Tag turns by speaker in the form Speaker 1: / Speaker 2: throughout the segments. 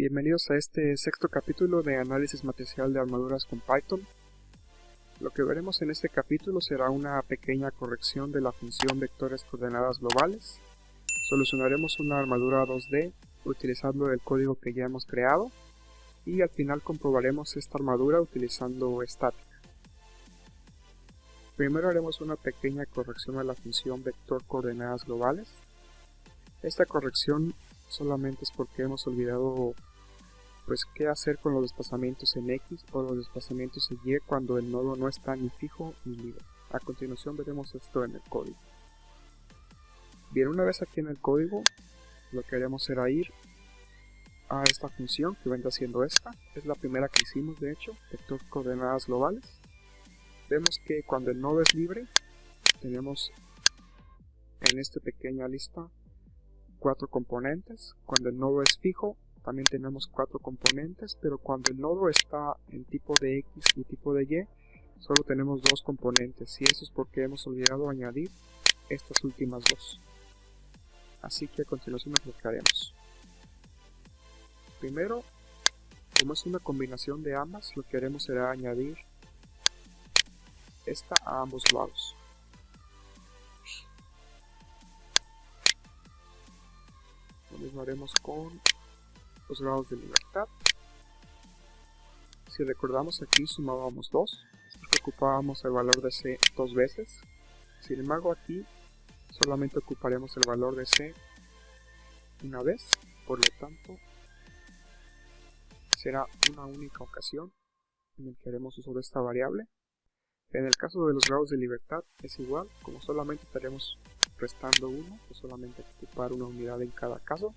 Speaker 1: Bienvenidos a este sexto capítulo de análisis matricial de armaduras con Python. Lo que veremos en este capítulo será una pequeña corrección de la función vectores coordenadas globales. Solucionaremos una armadura 2D utilizando el código que ya hemos creado y al final comprobaremos esta armadura utilizando estática. Primero haremos una pequeña corrección a la función vector coordenadas globales. Esta corrección solamente es porque hemos olvidado qué hacer con los desplazamientos en X o los desplazamientos en Y cuando el nodo no está ni fijo ni libre. A continuación veremos esto en el código. Bien, una vez aquí en el código, lo que haremos será ir a esta función que vendrá siendo esta. Es la primera que hicimos, de hecho, vector coordenadas globales. Vemos que cuando el nodo es libre, tenemos en esta pequeña lista 4 componentes. Cuando el nodo es fijo, también tenemos 4 componentes, pero cuando el nodo está en tipo de X y tipo de Y, solo tenemos 2 componentes, y eso es porque hemos olvidado añadir estas últimas 2. Así que a continuación es lo que haremos. Primero, como es una combinación de ambas, lo que haremos será añadir esta a ambos lados. Lo mismo haremos con los grados de libertad. Si recordamos, aquí sumábamos 2, porque ocupábamos el valor de C 2 veces. Sin embargo, aquí solamente ocuparemos el valor de C una vez, por lo tanto será una única ocasión en el que haremos uso de esta variable. En el caso de los grados de libertad es igual, como solamente estaremos restando 1, pues solamente hay que ocupar una unidad en cada caso.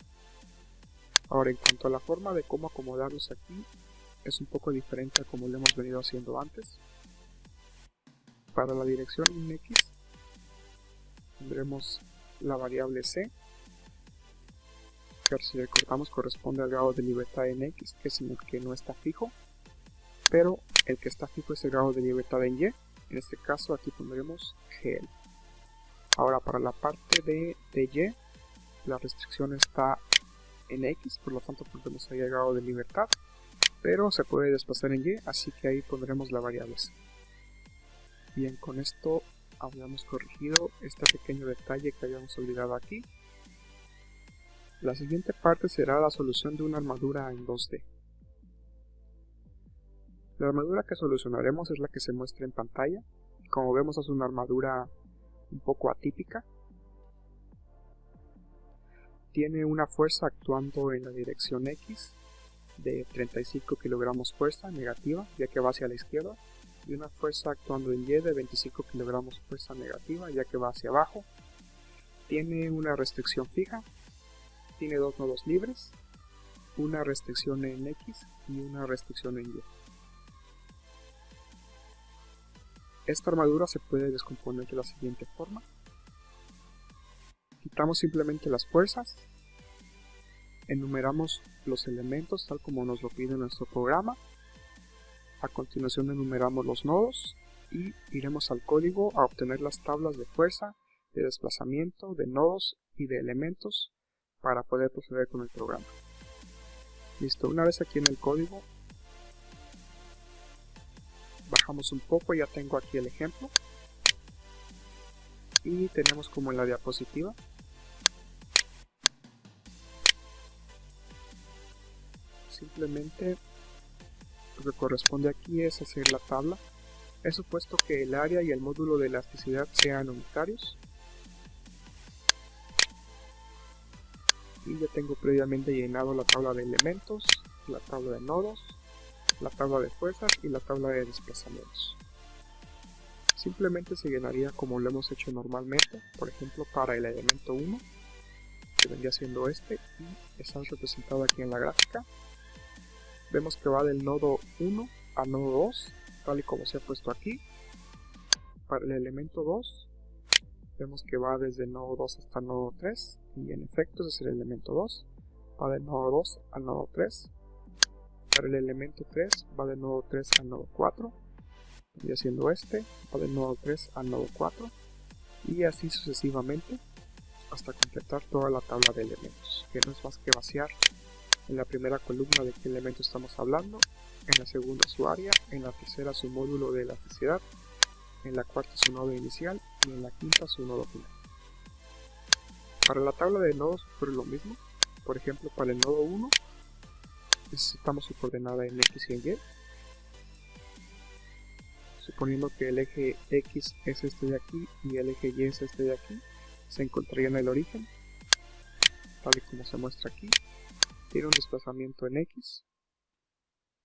Speaker 1: Ahora, en cuanto a la forma de cómo acomodarlos aquí, es un poco diferente a como lo hemos venido haciendo antes. Para la dirección en X, tendremos la variable C, que si recordamos corresponde al grado de libertad en X, que es en el que no está fijo, pero el que está fijo es el grado de libertad en Y. En este caso aquí pondremos GL. Ahora, para la parte de Y, la restricción está en X, por lo tanto pondremos ahí el grado de libertad, pero se puede desplazar en Y, así que ahí pondremos la variable C. Bien, con esto habíamos corregido este pequeño detalle que habíamos olvidado aquí. La siguiente parte será la solución de una armadura en 2D. La armadura que solucionaremos es la que se muestra en pantalla. Como vemos, es una armadura un poco atípica. Tiene una fuerza actuando en la dirección X de 35 kilogramos fuerza negativa, ya que va hacia la izquierda, y una fuerza actuando en Y de 25 kilogramos fuerza negativa, ya que va hacia abajo. Tiene una restricción fija, tiene 2 nodos libres, una restricción en X y una restricción en Y. Esta armadura se puede descomponer de la siguiente forma. Quitamos simplemente las fuerzas, enumeramos los elementos tal como nos lo pide nuestro programa, a continuación enumeramos los nodos y iremos al código a obtener las tablas de fuerza, de desplazamiento, de nodos y de elementos para poder proceder con el programa. Listo, una vez aquí en el código, bajamos un poco, ya tengo aquí el ejemplo y tenemos como en la diapositiva simplemente lo que corresponde aquí es hacer la tabla. He supuesto que el área y el módulo de elasticidad sean unitarios y ya tengo previamente llenado la tabla de elementos, la tabla de nodos, la tabla de fuerzas y la tabla de desplazamientos. Simplemente se llenaría como lo hemos hecho normalmente, por ejemplo para el elemento 1, que vendría siendo este, y está representado aquí en la gráfica. Vemos que va del nodo 1 al nodo 2, tal y como se ha puesto aquí. Para el elemento 2, vemos que va desde el nodo 2 hasta el nodo 3, y en efecto ese es el elemento 2, va del nodo 2 al nodo 3. Para el elemento 3, va del nodo 3 al nodo 4, y haciendo este, va del nodo 3 al nodo 4, y así sucesivamente, hasta completar toda la tabla de elementos, que no es más que vaciar en la primera columna de qué elemento estamos hablando, en la segunda su área, en la tercera su módulo de elasticidad, en la cuarta su nodo inicial y en la quinta su nodo final. Para la tabla de nodos ocurre lo mismo. Por ejemplo, para el nodo 1 necesitamos su coordenada en X y en Y. Suponiendo que el eje X es este de aquí y el eje Y es este de aquí, se encontraría en el origen, tal y como se muestra aquí. Tiene un desplazamiento en X,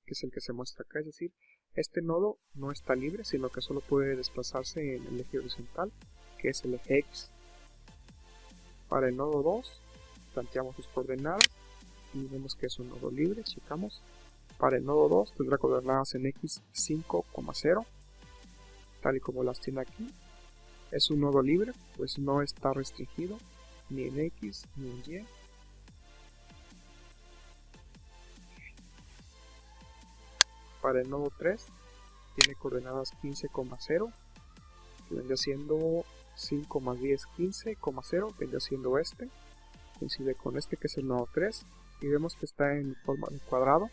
Speaker 1: que es el que se muestra acá, es decir, este nodo no está libre, sino que solo puede desplazarse en el eje horizontal, que es el eje X. Para el nodo 2, planteamos sus coordenadas y vemos que es un nodo libre, checamos. Para el nodo 2 tendrá coordenadas en X 5,0, tal y como las tiene aquí. Es un nodo libre, pues no está restringido ni en X ni en Y. Para el nodo 3 tiene coordenadas 15,0, que vendría siendo 5 más 10, 15,0, vendría siendo este. Coincide con este, que es el nodo 3, y vemos que está en forma de cuadrado,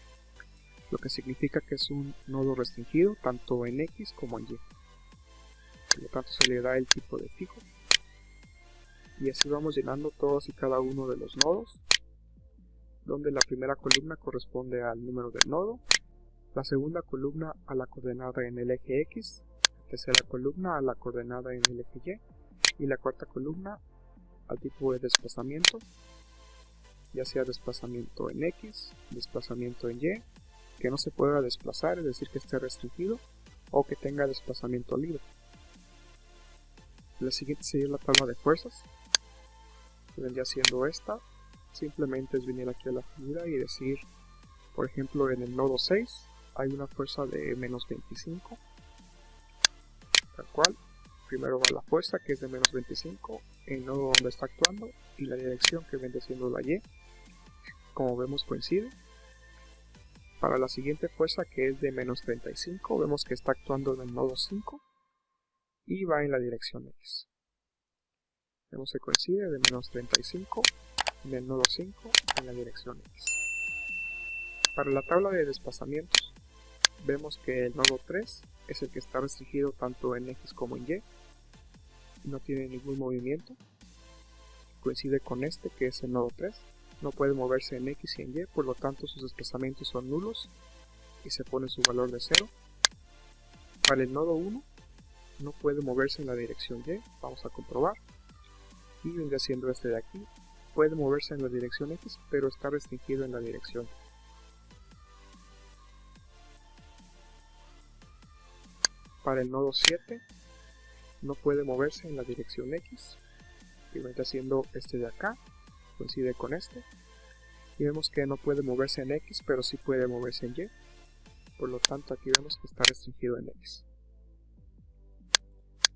Speaker 1: lo que significa que es un nodo restringido tanto en X como en Y. Por lo tanto se le da el tipo de fijo. Y así vamos llenando todos y cada uno de los nodos, donde la primera columna corresponde al número del nodo, la segunda columna a la coordenada en el eje X, la tercera columna a la coordenada en el eje Y, y la cuarta columna al tipo de desplazamiento, ya sea desplazamiento en X, desplazamiento en Y, que no se pueda desplazar, es decir, que esté restringido, o que tenga desplazamiento libre. La siguiente sería la tabla de fuerzas, que vendría siendo esta. Simplemente es venir aquí a la figura y decir, por ejemplo, en el nodo 6 hay una fuerza de menos 25, tal cual. Primero va la fuerza, que es de menos 25, el nodo donde está actuando, y la dirección, que viene siendo la Y. Como vemos, coincide. Para la siguiente fuerza, que es de menos 35, vemos que está actuando en el nodo 5 y va en la dirección X. Vemos que coincide de menos 35 en el nodo 5 en la dirección X. Para la tabla de desplazamientos, vemos que el nodo 3 es el que está restringido tanto en X como en Y, no tiene ningún movimiento. Coincide con este, que es el nodo 3, no puede moverse en X y en Y, por lo tanto sus desplazamientos son nulos y se pone su valor de 0. Para el nodo 1 no puede moverse en la dirección Y, vamos a comprobar, y vendría siendo este de aquí. Puede moverse en la dirección X, pero está restringido en la dirección Y. Para el nodo 7 no puede moverse en la dirección X, y vendría siendo este de acá, coincide con este, y vemos que no puede moverse en X, pero sí puede moverse en Y, por lo tanto aquí vemos que está restringido en X.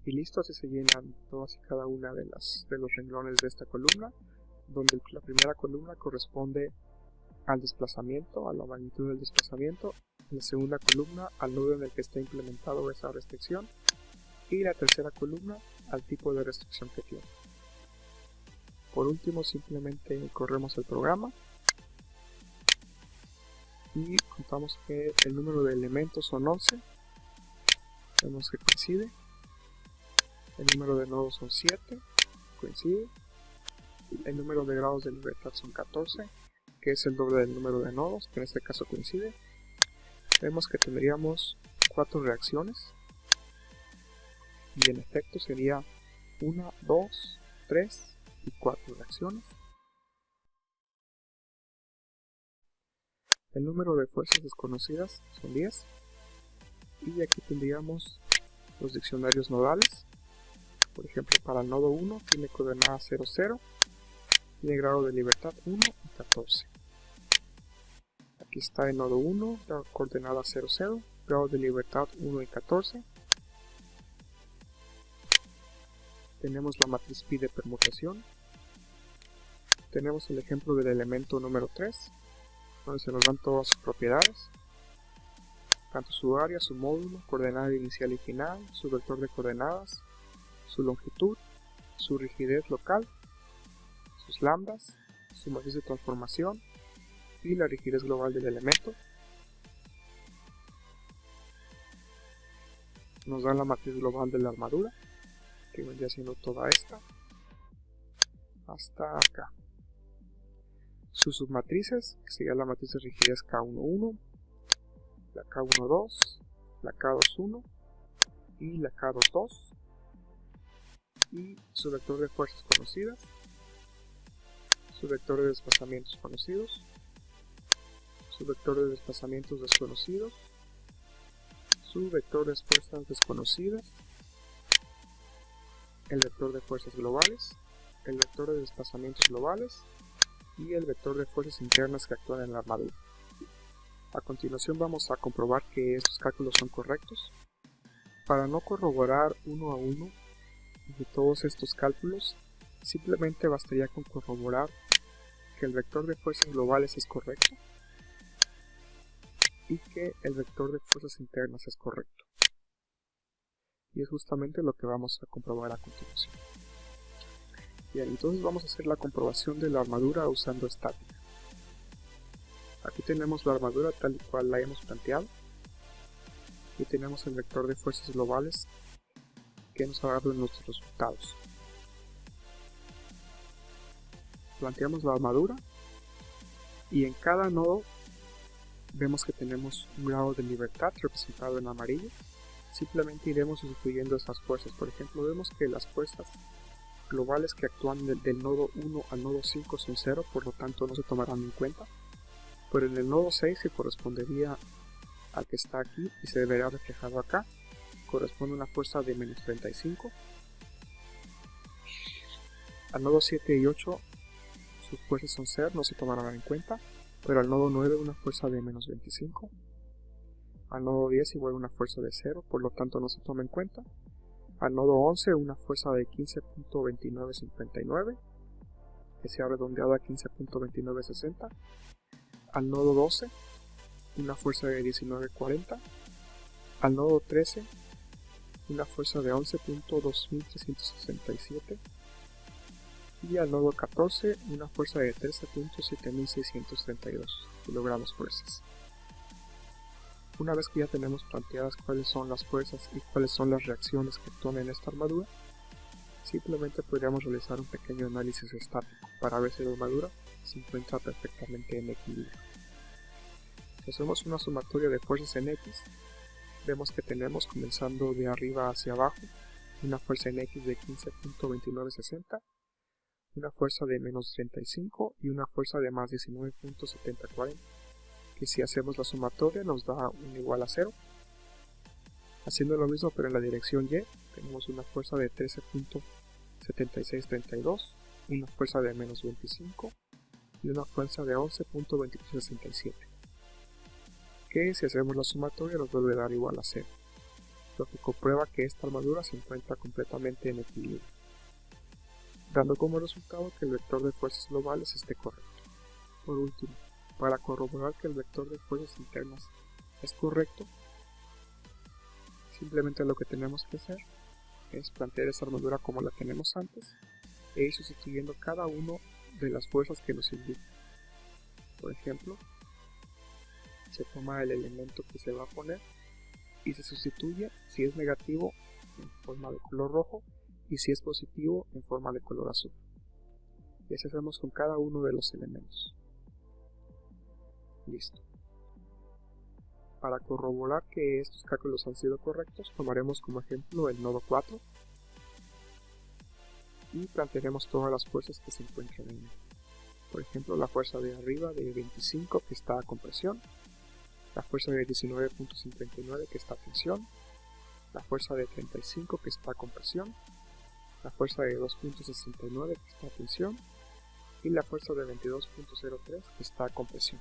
Speaker 1: Y listo, así se llenan todas y cada una de los renglones de esta columna, donde la primera columna corresponde al desplazamiento, a la magnitud del desplazamiento, la segunda columna al nodo en el que está implementado esa restricción, y la tercera columna al tipo de restricción que tiene. Por último, simplemente corremos el programa y contamos que el número de elementos son 11, vemos que coincide. El número de nodos son 7, coincide. El número de grados de libertad son 14, que es el doble del número de nodos, que en este caso coincide. Vemos que tendríamos 4 reacciones, y en efecto sería 1, 2, 3 y 4 reacciones. El número de fuerzas desconocidas son 10, y aquí tendríamos los diccionarios nodales. Por ejemplo, para el nodo 1 tiene coordenada 0, 0, tiene grado de libertad 1 y 14. Aquí está el nodo 1, la coordenada 0, 0, grado de libertad 1 y 14. Tenemos la matriz pi de permutación. Tenemos el ejemplo del elemento número 3, donde se nos dan todas sus propiedades, tanto su área, su módulo, coordenada inicial y final, su vector de coordenadas, su longitud, su rigidez local, sus lambdas, su matriz de transformación, y la rigidez global del elemento. Nos da la matriz global de la armadura, que vendría siendo toda esta, hasta acá. Sus submatrices, que sería la matriz de rigidez K11, la K12, la K21 y la K22, y su vector de fuerzas conocidas, su vector de desplazamientos conocidos, su vector de desplazamientos desconocidos, su vector de fuerzas desconocidas, el vector de fuerzas globales, el vector de desplazamientos globales y el vector de fuerzas internas que actúan en la armadura. A continuación vamos a comprobar que estos cálculos son correctos. Para no corroborar uno a uno de todos estos cálculos, simplemente bastaría con corroborar que el vector de fuerzas globales es correcto y que el vector de fuerzas internas es correcto. Y es justamente lo que vamos a comprobar a continuación. Bien, entonces vamos a hacer la comprobación de la armadura usando estática. Aquí tenemos la armadura tal y cual la hemos planteado. Y tenemos el vector de fuerzas globales que nos ha dado en nuestros resultados. Planteamos la armadura y en cada nodo vemos que tenemos un grado de libertad representado en amarillo. Simplemente iremos sustituyendo esas fuerzas. Por ejemplo, vemos que las fuerzas globales que actúan del nodo 1 al nodo 5 son 0, por lo tanto no se tomarán en cuenta. Pero en el nodo 6, que correspondería al que está aquí y se deberá reflejado acá, corresponde una fuerza de menos 35. Al nodo 7 y 8 sus fuerzas son 0, no se tomarán en cuenta, pero al nodo 9 una fuerza de menos 25. Al nodo 10 igual una fuerza de 0, por lo tanto no se toma en cuenta. Al nodo 11 una fuerza de 15.2959, que se ha redondeado a 15.2960. Al nodo 12 una fuerza de 19.40. Al nodo 13 una fuerza de 11.2367. Y al nodo 14 una fuerza de 13.7632 kilogramos fuerzas. Una vez que ya tenemos planteadas cuáles son las fuerzas y cuáles son las reacciones que actúan en esta armadura, simplemente podríamos realizar un pequeño análisis estático para ver si la armadura se encuentra perfectamente en equilibrio. Si hacemos una sumatoria de fuerzas en X, vemos que tenemos, comenzando de arriba hacia abajo, una fuerza en X de 15.2960, una fuerza de menos 35 y una fuerza de más 19.7040, que si hacemos la sumatoria nos da un igual a 0. Haciendo lo mismo pero en la dirección Y, tenemos una fuerza de 13.7632, una fuerza de menos 25 y una fuerza de 11.2367, que si hacemos la sumatoria nos vuelve a dar igual a 0, lo que comprueba que esta armadura se encuentra completamente en equilibrio, dando como resultado que el vector de fuerzas globales esté correcto. Por último, para corroborar que el vector de fuerzas internas es correcto, simplemente lo que tenemos que hacer es plantear esa armadura como la tenemos antes e ir sustituyendo cada una de las fuerzas que nos indican. Por ejemplo, se toma el elemento que se va a poner y se sustituye si es negativo en forma de color rojo y si es positivo en forma de color azul. Y así hacemos con cada uno de los elementos. Listo. Para corroborar que estos cálculos han sido correctos, tomaremos como ejemplo el nodo 4 y plantearemos todas las fuerzas que se encuentran en él. Por ejemplo, la fuerza de arriba de 25 que está a compresión, la fuerza de 19.59 que está a tensión, la fuerza de 35 que está a compresión, la fuerza de 2.69 que está a tensión y la fuerza de 22.03 que está a compresión.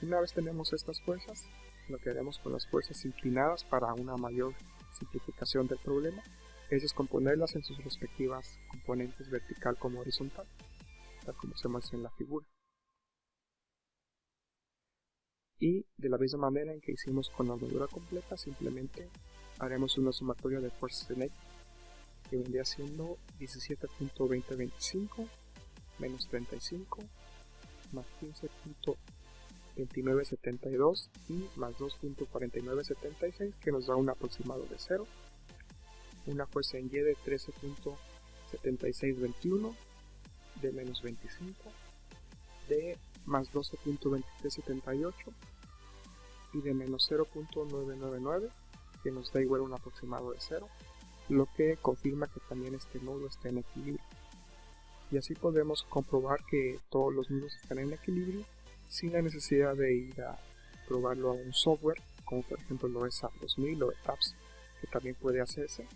Speaker 1: Una vez tenemos estas fuerzas, lo que haremos con las fuerzas inclinadas para una mayor simplificación del problema es descomponerlas en sus respectivas componentes vertical como horizontal, tal como se muestra en la figura. Y de la misma manera en que hicimos con la armadura completa, simplemente haremos una sumatoria de fuerzas en X, que vendría siendo 17.2025 menos 35, más 15.2972 y más 2.4976, que nos da un aproximado de 0. Una fuerza en Y de 13.7621, de menos 25, de más 12.2378 y de menos 0.999, que nos da igual un aproximado de 0, lo que confirma que también este nodo está en equilibrio. Y así podemos comprobar que todos los nodos están en equilibrio sin la necesidad de ir a probarlo a un software, como por ejemplo lo es SAP2000 o ETAPS, que también puede hacerse,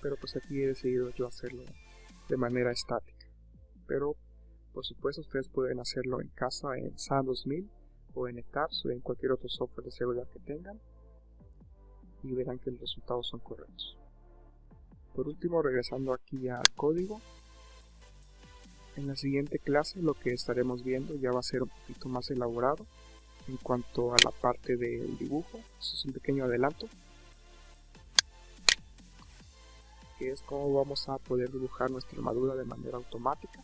Speaker 1: pero pues aquí he decidido yo hacerlo de manera estática. Pero por supuesto ustedes pueden hacerlo en casa en SAP2000 o en ETAPS o en cualquier otro software de seguridad que tengan y verán que los resultados son correctos. Por último, regresando aquí al código, en la siguiente clase lo que estaremos viendo ya va a ser un poquito más elaborado en cuanto a la parte del dibujo. Eso es un pequeño adelanto, que es cómo vamos a poder dibujar nuestra armadura de manera automática,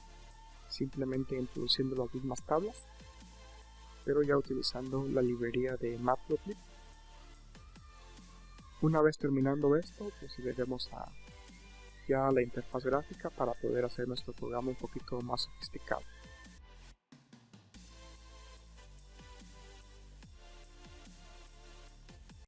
Speaker 1: simplemente introduciendo las mismas tablas, pero ya utilizando la librería de Matplotlib. Una vez terminando esto, procederemos a ya la interfaz gráfica para poder hacer nuestro programa un poquito más sofisticado.